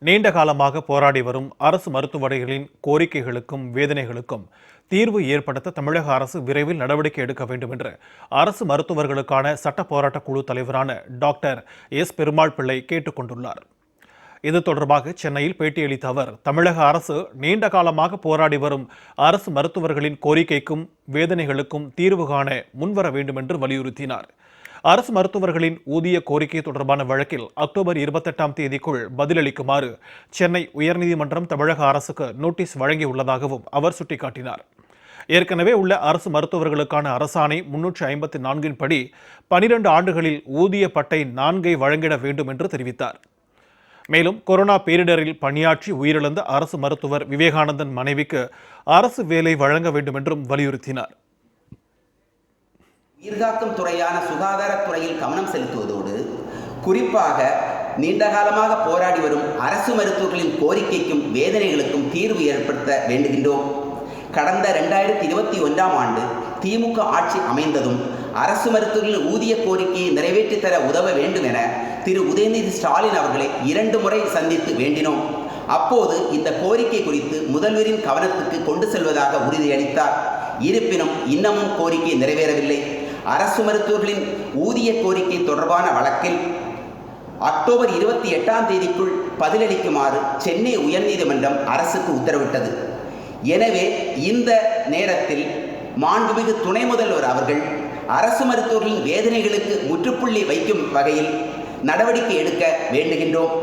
நீண்ட காலமாக போராடி வரும் அரசு மருத்துவமனைகளின் கோரிக்கைகளுக்கும் வேதனைகளுக்கும் தீர்வு ஏற்படுத்த தமிழக அரசு விரைவில் நடவடிக்கை எடுக்க வேண்டும் என்று அரசு மருத்துவர்களுக்கான சட்ட போராட்ட குழு தலைவரான டாக்டர் எஸ் பெருமாள் பிள்ளை கேட்டுக் கொண்டுள்ளார். இது தொடர்பாக சென்னையில் பேட்டியளித்த அவர், தமிழக அரசு நீண்ட காலமாக போராடி வரும் அரசு மருத்துவர்களின் கோரிக்கைக்கும் வேதனைகளுக்கும் தீர்வு காண முன்வர வேண்டும் என்று வலியுறுத்தினார். அரசு மருத்துவர்களின் ஊதிய கோரிக்கை தொடர்பான வழக்கில் அக்டோபர் 28ஆம் தேதிக்குள் பதிலளிக்குமாறு சென்னை உயர்நீதிமன்றம் தமிழக அரசுக்கு நோட்டீஸ் வழங்கியுள்ளதாகவும் அவர் சுட்டிக்காட்டினார். ஏற்கனவே உள்ள அரசு மருத்துவர்களுக்கான அரசாணை 354 படி 12 ஆண்டுகளில் ஊதிய பட்டை 4 வழங்கிட வேண்டும் என்று தெரிவித்தார். மேலும் கொரோனா பேரிடரில் பணியாற்றி உயிரிழந்த அரசு மருத்துவர் விவேகானந்தன் மனைவிக்கு அரசு வேலை வழங்க வேண்டும் என்றும் வலியுறுத்தினார். உயிர்காக்கும் துறையான சுகாதாரத்துறையில் கவனம் செலுத்துவதோடு குறிப்பாக நீண்டகாலமாக போராடி வரும் அரசு மருத்துவர்களின் கோரிக்கைக்கும் வேதனைகளுக்கும் தீர்வு ஏற்படுத்த வேண்டுகின்றோம். கடந்த 2021ஆம் ஆண்டு திமுக ஆட்சி அமைந்ததும் அரசு மருத்துவர்களின் ஊதிய கோரிக்கையை நிறைவேற்றித்தர உதவ வேண்டும் என திரு உதயநிதி ஸ்டாலின் அவர்களை 2 முறை சந்தித்து வேண்டினோம். அப்போது இந்த கோரிக்கை குறித்து முதல்வரின் கவனத்துக்கு கொண்டு செல்வதாக உறுதியளித்தார். இருப்பினும் இன்னமும் கோரிக்கை நிறைவேறவில்லை. அரசு மருத்துவர்களின் ஊதிய கோரிக்கை தொடர்பான வழக்கில் அக்டோபர் 28ஆம் தேதிக்குள் பதிலளிக்குமாறு சென்னை உயர்நீதிமன்றம் அரசுக்கு உத்தரவிட்டது. எனவே இந்த நேரத்தில் மாண்புமிகு துணை முதல்வர் அவர்கள் அரசு மருத்துவர்களின் வேதனைகளுக்கு முற்றுப்புள்ளி வைக்கும் வகையில் நடவடிக்கை எடுக்க வேண்டுகின்றோம்.